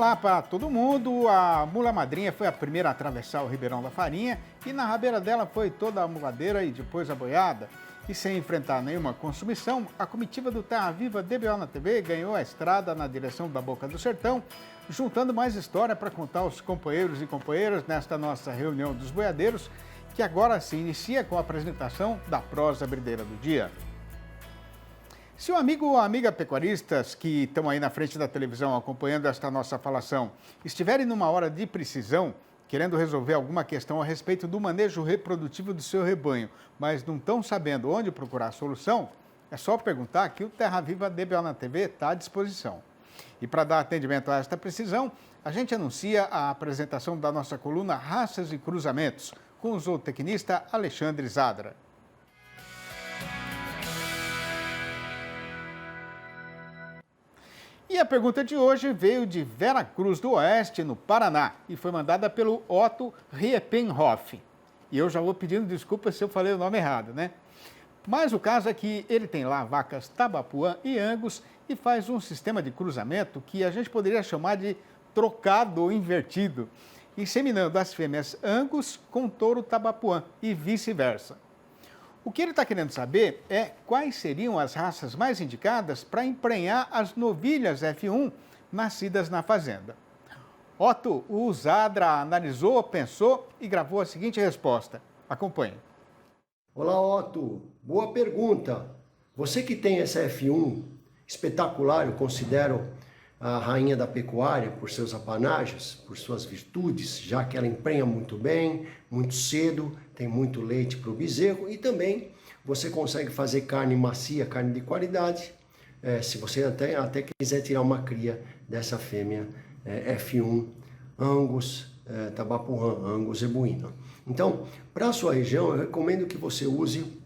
Olá para todo mundo, a mula madrinha foi a primeira a atravessar o Ribeirão da Farinha e na rabeira dela foi toda a muladeira e depois a boiada. E sem enfrentar nenhuma consumição, a comitiva do Terra Viva DBO na TV ganhou a estrada na direção da Boca do Sertão, juntando mais história para contar aos companheiros e companheiras nesta nossa reunião dos boiadeiros, que agora se inicia com a apresentação da prosa brideira do dia. Se o amigo ou amiga pecuaristas que estão aí na frente da televisão acompanhando esta nossa falação estiverem numa hora de precisão, querendo resolver alguma questão a respeito do manejo reprodutivo do seu rebanho, mas não estão sabendo onde procurar a solução, é só perguntar que o Terra Viva DBO na TV está à disposição. E para dar atendimento a esta precisão, a gente anuncia a apresentação da nossa coluna Raças e Cruzamentos, com o zootecnista Alexandre Zadra. E a pergunta de hoje veio de Vera Cruz do Oeste, no Paraná, e foi mandada pelo Otto Riepenhoff. E eu já vou pedindo desculpas se eu falei o nome errado, né? Mas o caso é que ele tem lá vacas Tabapuã e Angus e faz um sistema de cruzamento que a gente poderia chamar de trocado ou invertido, inseminando as fêmeas Angus com touro Tabapuã e vice-versa. O que ele está querendo saber é quais seriam as raças mais indicadas para emprenhar as novilhas F1 nascidas na fazenda. Otto, o Zadra analisou, pensou e gravou a seguinte resposta. Acompanhe. Olá, Otto. Boa pergunta. Você que tem essa F1 espetacular, eu considero a rainha da pecuária por seus apanágios, por suas virtudes, já que ela emprenha muito bem, muito cedo, tem muito leite para o bezerro e também você consegue fazer carne macia, carne de qualidade, se você até quiser tirar uma cria dessa fêmea F1 Angus, Tabapuã, Angus ebuína. Então, para a sua região, eu recomendo que você use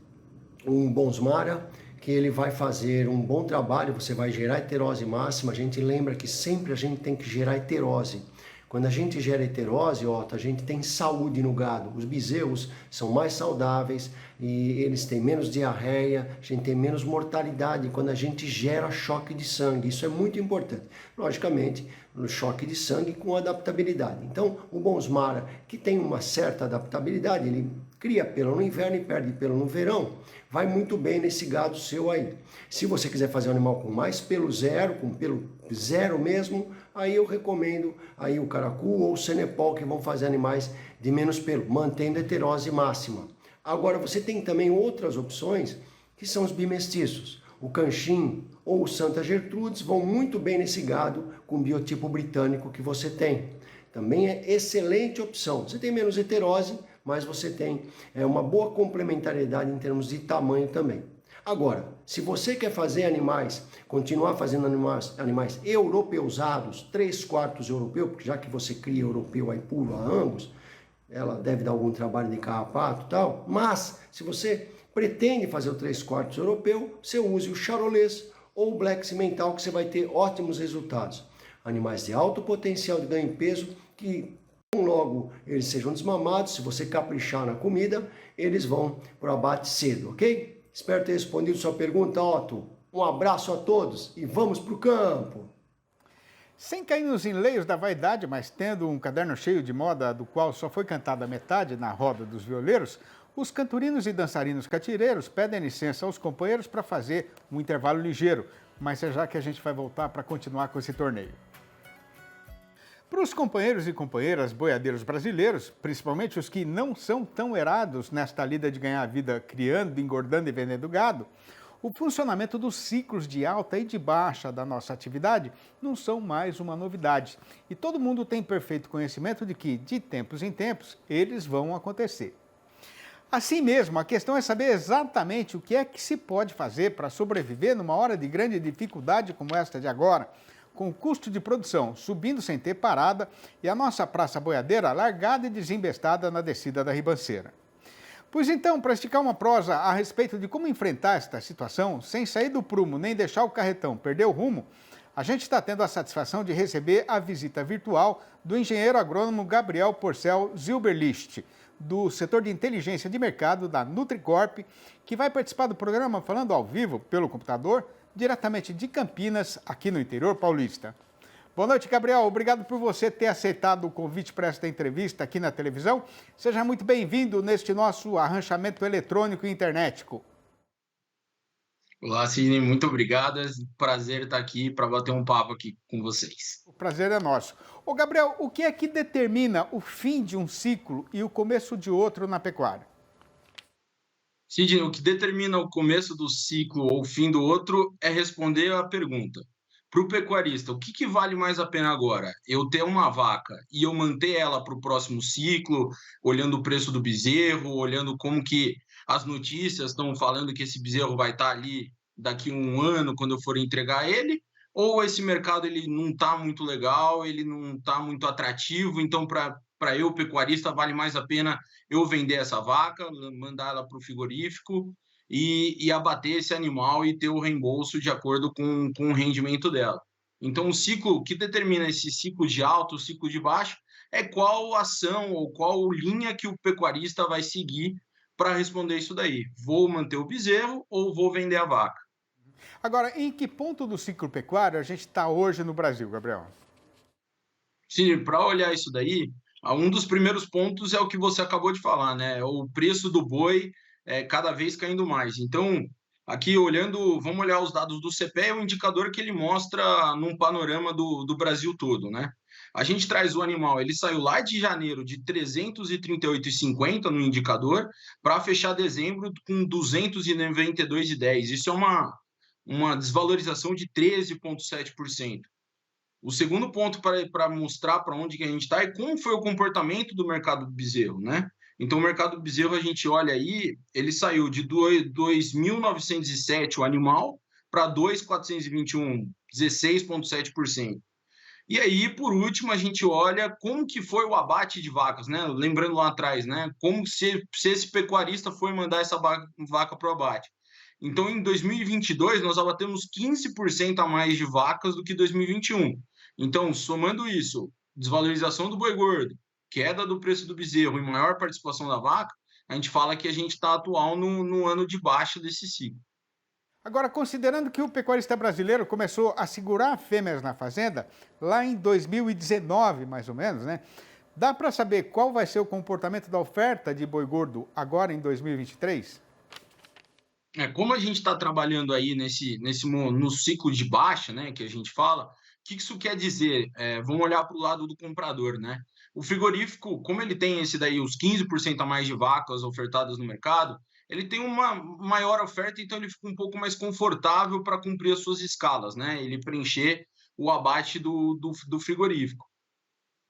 um Bonsmara, que ele vai fazer um bom trabalho, você vai gerar heterose máxima. A gente lembra que sempre a gente tem que gerar heterose. Quando a gente gera heterose, Otto, a gente tem saúde no gado. Os bezerros são mais saudáveis e eles têm menos diarreia, a gente tem menos mortalidade quando a gente gera choque de sangue. Isso é muito importante. Logicamente, no choque de sangue com adaptabilidade. Então, o Bonsmara, que tem uma certa adaptabilidade, ele cria pelo no inverno e perde pelo no verão, vai muito bem nesse gado seu aí. Se você quiser fazer um animal com mais pelo zero, com pelo zero mesmo, aí eu recomendo aí o Caracu ou o Senepol, que vão fazer animais de menos pelo, mantendo a heterose máxima. Agora, você tem também outras opções, que são os bimestiços. O Canchim ou o Santa Gertrudes vão muito bem nesse gado com biotipo britânico que você tem. Também é excelente opção. Você tem menos heterose, mas você tem uma boa complementariedade em termos de tamanho também. Agora, se você quer fazer animais, continuar fazendo animais europeusados, 3/4 europeu, porque já que você cria europeu aí puro a Angus, ela deve dar algum trabalho de carrapato e tal, mas se você pretende fazer o 3/4 europeu, você use o charolês ou o black cimental, que você vai ter ótimos resultados. Animais de alto potencial de ganho em peso, que logo eles sejam desmamados, se você caprichar na comida, eles vão para o abate cedo, ok? Espero ter respondido sua pergunta, Otto. Um abraço a todos e vamos para o campo! Sem cair nos enleios da vaidade, mas tendo um caderno cheio de moda do qual só foi cantada a metade na roda dos violeiros, os canturinos e dançarinos catireiros pedem licença aos companheiros para fazer um intervalo ligeiro, mas é já que a gente vai voltar para continuar com esse torneio. Para os companheiros e companheiras boiadeiros brasileiros, principalmente os que não são tão erados nesta lida de ganhar a vida criando, engordando e vendendo gado, o funcionamento dos ciclos de alta e de baixa da nossa atividade não são mais uma novidade. E todo mundo tem perfeito conhecimento de que, de tempos em tempos, eles vão acontecer. Assim mesmo, a questão é saber exatamente o que é que se pode fazer para sobreviver numa hora de grande dificuldade como esta de agora, com o custo de produção subindo sem ter parada e a nossa praça boiadeira largada e desembestada na descida da ribanceira. Pois então, para esticar uma prosa a respeito de como enfrentar esta situação, sem sair do prumo nem deixar o carretão perder o rumo, a gente está tendo a satisfação de receber a visita virtual do engenheiro agrônomo Gabriel Porcel Zilberlist, do setor de inteligência de mercado da Nutricorp, que vai participar do programa falando ao vivo pelo computador, diretamente de Campinas, aqui no interior paulista. Boa noite, Gabriel. Obrigado por você ter aceitado o convite para esta entrevista aqui na televisão. Seja muito bem-vindo neste nosso arranchamento eletrônico e internetico. Olá, Sidney, muito obrigado. É um prazer estar aqui para bater um papo aqui com vocês. O prazer é nosso. Ô, Gabriel, o que é que determina o fim de um ciclo e o começo de outro na pecuária? Sidney, o que determina o começo do ciclo ou o fim do outro é responder a pergunta. Para o pecuarista, o que vale mais a pena agora? Eu ter uma vaca e eu manter ela para o próximo ciclo, olhando o preço do bezerro, olhando como que as notícias estão falando que esse bezerro vai estar ali daqui a um ano, quando eu for entregar ele, ou esse mercado ele não está muito legal, ele não está muito atrativo, então para eu, pecuarista, vale mais a pena eu vender essa vaca, mandar ela para o frigorífico e abater esse animal e ter o reembolso de acordo com o rendimento dela. Então, o ciclo que determina esse ciclo de alto, ciclo de baixo, é qual ação ou qual linha que o pecuarista vai seguir para responder isso daí. Vou manter o bezerro ou vou vender a vaca? Agora, em que ponto do ciclo pecuário a gente está hoje no Brasil, Gabriel? Sim, para olhar isso daí, um dos primeiros pontos é o que você acabou de falar, né? O preço do boi cada vez caindo mais. Então, aqui olhando, vamos olhar os dados do CPE, é um indicador que ele mostra num panorama do Brasil todo, né? A gente traz o animal, ele saiu lá de janeiro de 338,50 no indicador para fechar dezembro com 292,10. Isso é uma desvalorização de 13,7%. O segundo ponto para mostrar para onde que a gente está é como foi o comportamento do mercado do bezerro, né? Então, o mercado do bezerro, a gente olha aí, ele saiu de 2.907 o animal para 2.421, 16,7%. E aí, por último, a gente olha como que foi o abate de vacas, né? Lembrando lá atrás, né? Como se esse pecuarista foi mandar essa vaca para o abate. Então, em 2022, nós abatemos 15% a mais de vacas do que 2021. Então, somando isso, desvalorização do boi gordo, queda do preço do bezerro e maior participação da vaca, a gente fala que a gente está atual no ano de baixa desse ciclo. Agora, considerando que o pecuarista brasileiro começou a segurar fêmeas na fazenda lá em 2019, mais ou menos, né? Dá para saber qual vai ser o comportamento da oferta de boi gordo agora em 2023? Como a gente está trabalhando aí no ciclo de baixa, né, que a gente fala, o que isso quer dizer? Vamos olhar para o lado do comprador, né? O frigorífico, como ele tem os 15% a mais de vacas ofertadas no mercado, ele tem uma maior oferta, então ele fica um pouco mais confortável para cumprir as suas escalas, né? Ele preencher o abate do frigorífico.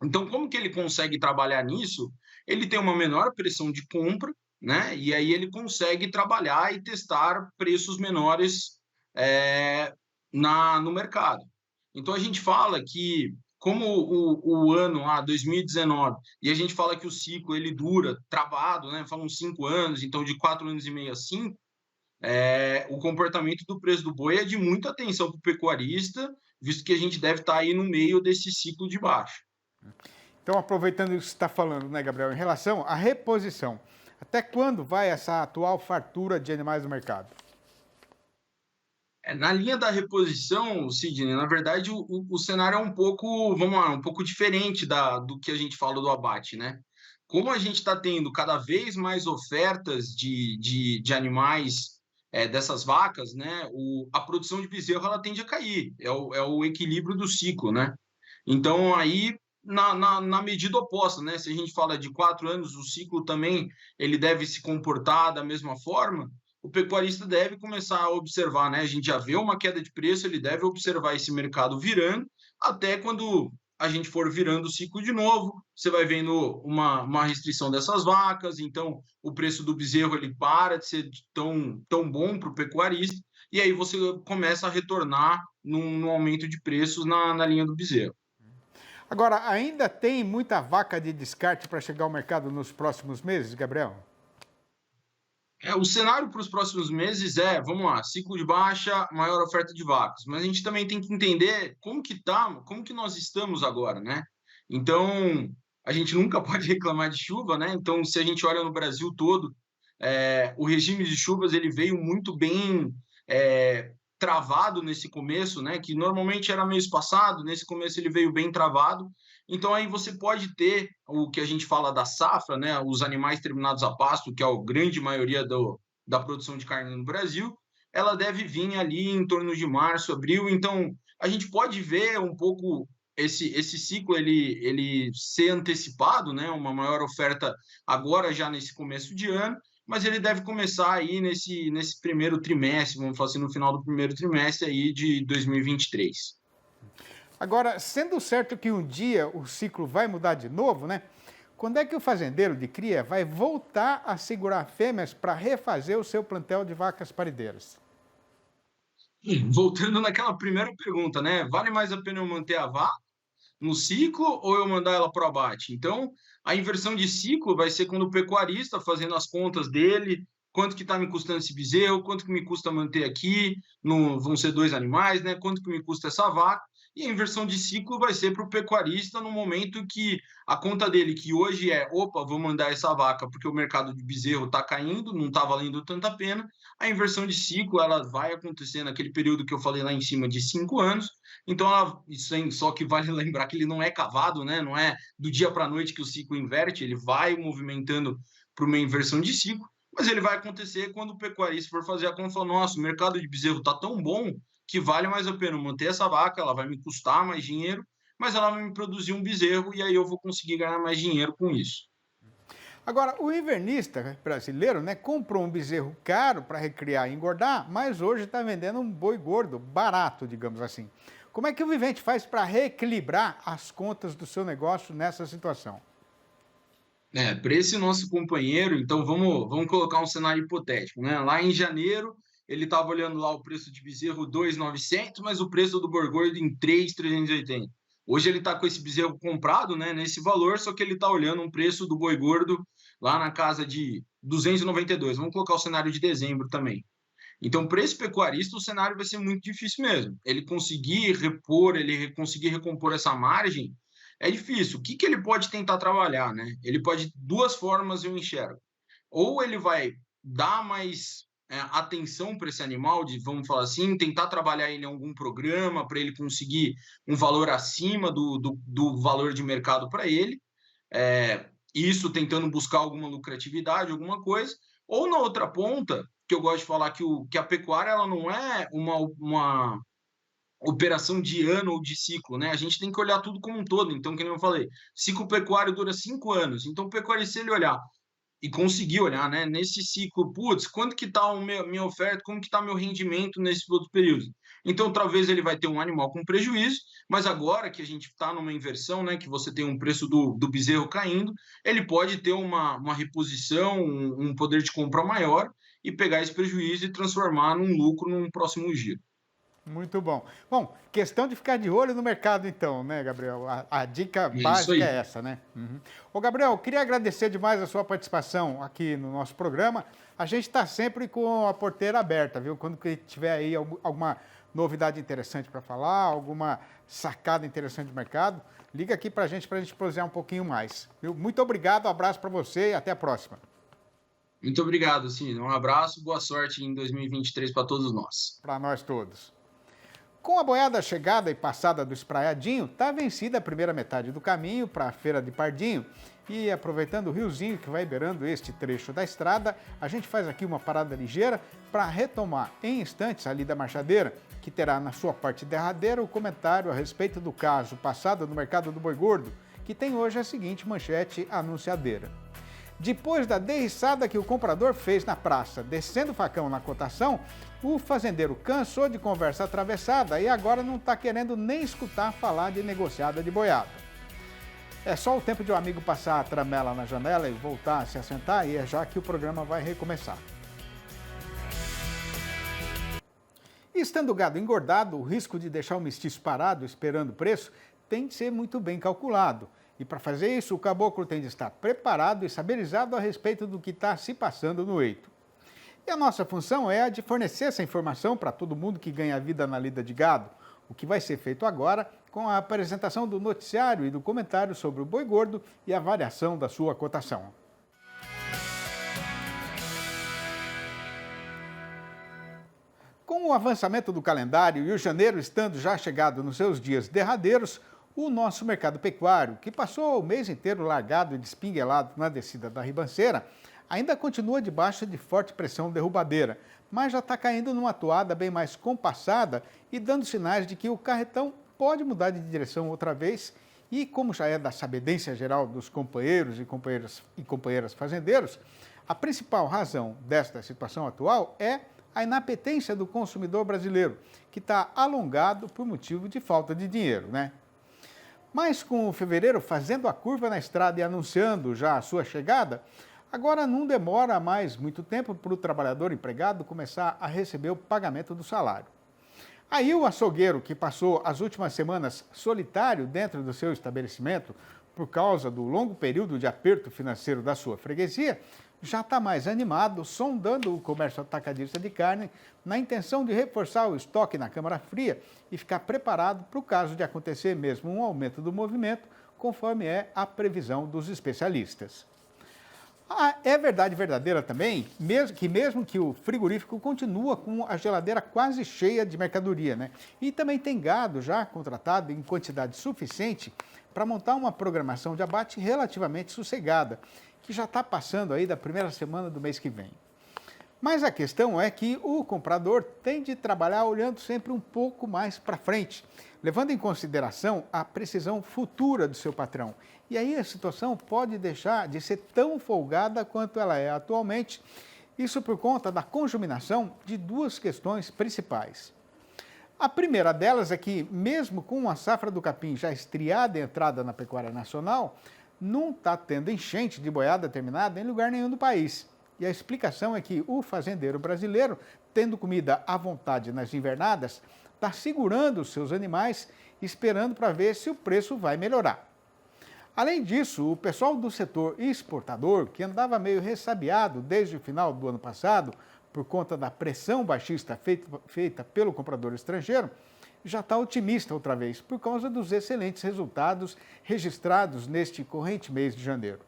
Então, como que ele consegue trabalhar nisso? Ele tem uma menor pressão de compra, né? E aí ele consegue trabalhar e testar preços menores no mercado. Então, a gente fala que, como o ano 2019, e a gente fala que o ciclo ele dura travado, né? Falam 5 anos, então de 4 anos e meio a 5, o comportamento do preço do boi é de muita atenção para o pecuarista, visto que a gente deve estar aí no meio desse ciclo de baixa. Então, aproveitando isso que você está falando, né, Gabriel, em relação à reposição, até quando vai essa atual fartura de animais no mercado? Na linha da reposição, Sidney, na verdade, o cenário é um pouco, um pouco diferente do que a gente fala do abate, né? Como a gente está tendo cada vez mais ofertas de animais dessas vacas, né? A produção de bezerro ela tende a cair, é o equilíbrio do ciclo, né? Então, aí, na medida oposta, né? Se a gente fala de 4 anos, o ciclo também ele deve se comportar da mesma forma, o pecuarista deve começar a observar, né? A gente já vê uma queda de preço, ele deve observar esse mercado virando, até quando a gente for virando o ciclo de novo, você vai vendo uma restrição dessas vacas, então o preço do bezerro ele para de ser tão bom para o pecuarista, e aí você começa a retornar num aumento de preços na linha do bezerro. Agora, ainda tem muita vaca de descarte para chegar ao mercado nos próximos meses, Gabriel? O cenário para os próximos meses vamos lá, ciclo de baixa, maior oferta de vacas. Mas a gente também tem que entender como que nós estamos agora, né? Então, a gente nunca pode reclamar de chuva, né? Então, se a gente olha no Brasil todo, o regime de chuvas ele veio muito bem travado nesse começo, né, que normalmente era meio espaçado, nesse começo ele veio bem travado. Então aí você pode ter o que a gente fala da safra, né, os animais terminados a pasto, que é a grande maioria da produção de carne no Brasil, ela deve vir ali em torno de março, abril. Então a gente pode ver um pouco esse ciclo ele ser antecipado, né, uma maior oferta agora já nesse começo de ano, mas ele deve começar aí nesse primeiro trimestre, vamos falar assim, no final do primeiro trimestre aí de 2023. Agora, sendo certo que um dia o ciclo vai mudar de novo, né? Quando é que o fazendeiro de cria vai voltar a segurar fêmeas para refazer o seu plantel de vacas parideiras? Voltando naquela primeira pergunta, né? Vale mais a pena eu manter a vaca no ciclo ou eu mandar ela para o abate? Então, a inversão de ciclo vai ser quando o pecuarista, fazendo as contas dele, quanto que está me custando esse bezerro, quanto que me custa manter aqui, vão ser 2 animais, né? Quanto que me custa essa vaca? E a inversão de ciclo vai ser para o pecuarista no momento que a conta dele, que hoje é, opa, vou mandar essa vaca porque o mercado de bezerro está caindo, não está valendo tanta pena. A inversão de ciclo ela vai acontecer naquele período que eu falei lá em cima de 5 anos. Então, só que vale lembrar que ele não é cavado, né? Não é do dia para a noite que o ciclo inverte, ele vai movimentando para uma inversão de ciclo, mas ele vai acontecer quando o pecuarista for fazer a conta e falar, nossa, o mercado de bezerro está tão bom que vale mais a pena manter essa vaca, ela vai me custar mais dinheiro, mas ela vai me produzir um bezerro e aí eu vou conseguir ganhar mais dinheiro com isso. Agora, o invernista brasileiro, né, comprou um bezerro caro para recriar e engordar, mas hoje está vendendo um boi gordo, barato, digamos assim. Como é que o vivente faz para reequilibrar as contas do seu negócio nessa situação? Para esse nosso companheiro, então vamos colocar um cenário hipotético, né? Lá em janeiro, ele estava olhando lá o preço de bezerro 2.900, mas o preço do boi gordo em 3.380. Hoje ele está com esse bezerro comprado, né, nesse valor, só que ele está olhando um preço do boi gordo lá na casa de 292. Vamos colocar o cenário de dezembro também. Então, para esse pecuarista, o cenário vai ser muito difícil mesmo. Ele conseguir repor, ele conseguir recompor essa margem, é difícil. O que ele pode tentar trabalhar, né? Ele pode, duas formas eu enxergo. Ou ele vai dar mais atenção para esse animal, vamos falar assim, tentar trabalhar ele em algum programa para ele conseguir um valor acima do valor de mercado para ele. Isso tentando buscar alguma lucratividade, alguma coisa. Ou na outra ponta, que eu gosto de falar que a pecuária ela não é uma operação de ano ou de ciclo, né? A gente tem que olhar tudo como um todo. Então, como eu falei, ciclo pecuário dura 5 anos. Então, o pecuarista, se ele olhar e conseguir olhar, né, nesse ciclo, putz, quanto que está minha oferta, como que está meu rendimento nesse outro período? Então, talvez ele vai ter um animal com prejuízo, mas agora que a gente está numa inversão, né, que você tem um preço do bezerro caindo, ele pode ter uma reposição, um poder de compra maior e pegar esse prejuízo e transformar num lucro num próximo giro. Muito bom. Bom, questão de ficar de olho no mercado, então, né, Gabriel? A dica É isso básica aí. é essa, né? Uhum. Ô, Gabriel, queria agradecer demais a sua participação aqui no nosso programa. A gente está sempre com a porteira aberta, viu? Quando tiver aí alguma novidade interessante para falar, alguma sacada interessante do mercado, liga aqui para a gente prosear um pouquinho mais. Viu? Muito obrigado, um abraço para você e até a próxima. Muito obrigado, Cine. Um abraço, boa sorte em 2023 para todos nós. Para nós todos. Com a boiada chegada e passada do Espraiadinho, está vencida a primeira metade do caminho para a Feira de Pardinho. E aproveitando o riozinho que vai beirando este trecho da estrada, a gente faz aqui uma parada ligeira para retomar em instantes ali da marchadeira, que terá na sua parte derradeira o comentário a respeito do caso passado no mercado do boi gordo, que tem hoje a seguinte manchete anunciadeira. Depois da derriçada que o comprador fez na praça, descendo o facão na cotação, o fazendeiro cansou de conversa atravessada e agora não está querendo nem escutar falar de negociada de boiada. É só o tempo de um amigo passar a tramela na janela e voltar a se assentar, e é já que o programa vai recomeçar. Estando o gado engordado, o risco de deixar o mestiço parado esperando o preço tem de ser muito bem calculado. E para fazer isso, o caboclo tem de estar preparado e saberizado a respeito do que está se passando no eito. E a nossa função é a de fornecer essa informação para todo mundo que ganha vida na lida de gado, o que vai ser feito agora com a apresentação do noticiário e do comentário sobre o boi gordo e a variação da sua cotação. Com Com o avançamento do calendário e o janeiro estando já chegado nos seus dias derradeiros, o nosso mercado pecuário, que passou o mês inteiro largado e despinguelado na descida da ribanceira, ainda continua debaixo de forte pressão derrubadeira, mas já está caindo numa toada bem mais compassada e dando sinais de que o carretão pode mudar de direção outra vez e, como já é da sabedência geral dos companheiros e companheiras fazendeiros, a principal razão desta situação atual é a inapetência do consumidor brasileiro, que está alongado por motivo de falta de dinheiro, né? Mas com o fevereiro fazendo a curva na estrada e anunciando já a sua chegada, agora não demora mais muito tempo para o trabalhador empregado começar a receber o pagamento do salário. Aí o açougueiro, que passou as últimas semanas solitário dentro do seu estabelecimento por causa do longo período de aperto financeiro da sua freguesia, já está mais animado, sondando o comércio atacadista de carne na intenção de reforçar o estoque na Câmara Fria e ficar preparado para o caso de acontecer mesmo um aumento do movimento, conforme é a previsão dos especialistas. É verdade verdadeira também, mesmo que o frigorífico continua com a geladeira quase cheia de mercadoria, né? E também tem gado já contratado em quantidade suficiente para montar uma programação de abate relativamente sossegada, que já está passando aí da primeira semana do mês que vem. Mas a questão é que o comprador tem de trabalhar olhando sempre um pouco mais para frente, levando em consideração a precisão futura do seu patrão. E aí a situação pode deixar de ser tão folgada quanto ela é atualmente, isso por conta da conjuminação de duas questões principais. A primeira delas é que, mesmo com a safra do capim já estriada e entrada na pecuária nacional, não está tendo enchente de boiada terminada em lugar nenhum do país. E a explicação é que o fazendeiro brasileiro, tendo comida à vontade nas invernadas, está segurando os seus animais, esperando para ver se o preço vai melhorar. Além disso, o pessoal do setor exportador, que andava meio ressabiado desde o final do ano passado, por conta da pressão baixista feita pelo comprador estrangeiro, já está otimista outra vez, por causa dos excelentes resultados registrados neste corrente mês de janeiro.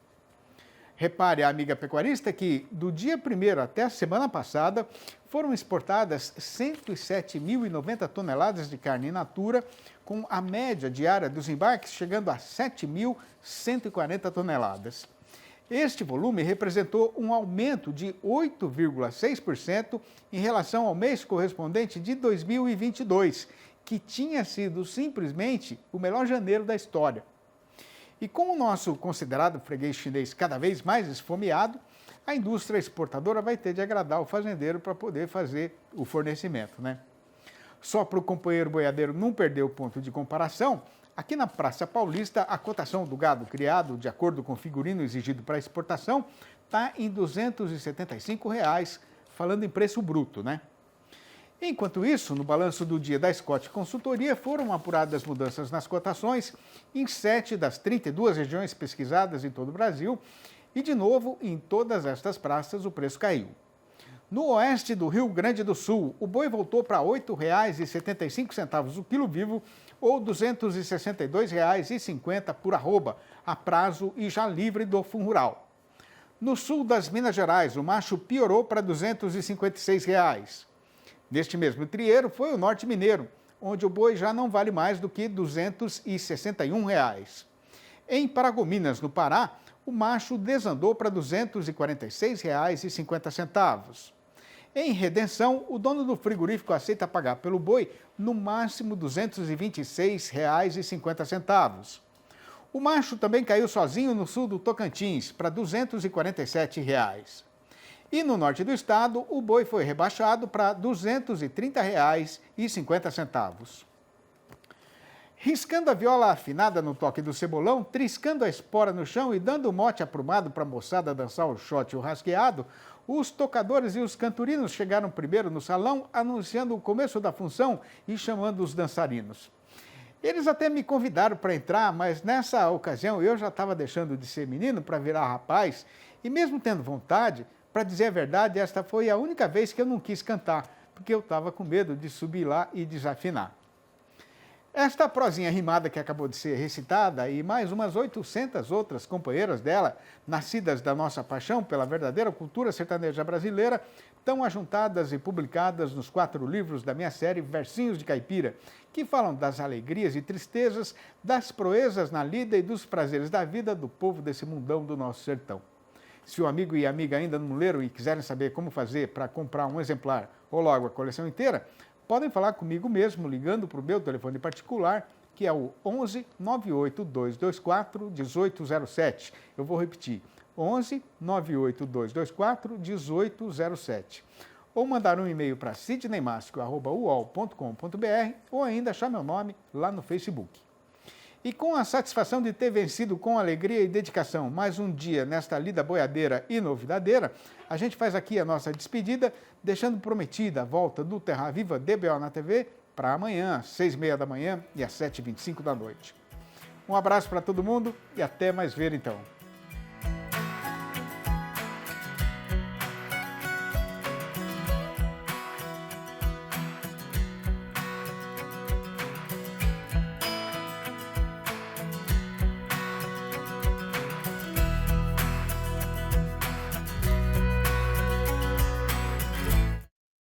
Repare, amiga pecuarista, que do dia 1º até a semana passada foram exportadas 107.090 toneladas de carne in natura, com a média diária dos embarques chegando a 7.140 toneladas. Este volume representou um aumento de 8,6% em relação ao mês correspondente de 2022, que tinha sido simplesmente o melhor janeiro da história. E com o nosso considerado freguês chinês cada vez mais esfomeado, a indústria exportadora vai ter de agradar o fazendeiro para poder fazer o fornecimento, né? Só para o companheiro boiadeiro não perder o ponto de comparação, aqui na Praça Paulista, a cotação do gado criado, de acordo com o figurino exigido para exportação, está em R$ 275, falando em preço bruto, né? Enquanto isso, no balanço do dia da Scott Consultoria, foram apuradas mudanças nas cotações em 7 das 32 regiões pesquisadas em todo o Brasil e, de novo, em todas estas praças o preço caiu. No oeste do Rio Grande do Sul, o boi voltou para R$ 8,75 o quilo vivo ou R$ 262,50 por arroba, a prazo e já livre do fundo rural. No sul das Minas Gerais, o macho piorou para R$ 256. Neste mesmo trieiro foi o norte mineiro, onde o boi já não vale mais do que R$ 261. Em Paragominas, no Pará, o macho desandou para R$ 246,50. Em Redenção, o dono do frigorífico aceita pagar pelo boi no máximo R$ 226,50. O macho também caiu sozinho no sul do Tocantins para R$ 247. E no norte do estado, o boi foi rebaixado para R$ 230,50. Riscando a viola afinada no toque do cebolão, triscando a espora no chão e dando mote aprumado para a moçada dançar o shot e o rasqueado, os tocadores e os canturinos chegaram primeiro no salão, anunciando o começo da função e chamando os dançarinos. Eles até me convidaram para entrar, mas nessa ocasião eu já estava deixando de ser menino para virar rapaz, e mesmo tendo vontade, para dizer a verdade, esta foi a única vez que eu não quis cantar, porque eu estava com medo de subir lá e desafinar. Esta prosinha rimada que acabou de ser recitada e mais umas 800 outras companheiras dela, nascidas da nossa paixão pela verdadeira cultura sertaneja brasileira, estão ajuntadas e publicadas nos 4 livros da minha série Versinhos de Caipira, que falam das alegrias e tristezas, das proezas na lida e dos prazeres da vida do povo desse mundão do nosso sertão. Se o amigo e amiga ainda não leram e quiserem saber como fazer para comprar um exemplar ou logo a coleção inteira, podem falar comigo mesmo ligando para o meu telefone particular, que é o 11 98224 1807. Eu vou repetir, 11 98224 1807. Ou mandar um e-mail para sidneymasco@uol.com.br ou ainda achar meu nome lá no Facebook. E com a satisfação de ter vencido com alegria e dedicação mais um dia nesta lida boiadeira e novidadeira, a gente faz aqui a nossa despedida, deixando prometida a volta do Terra Viva DBO na TV para amanhã, às 6h30 da manhã e às 7h25 da noite. Um abraço para todo mundo e até mais ver então.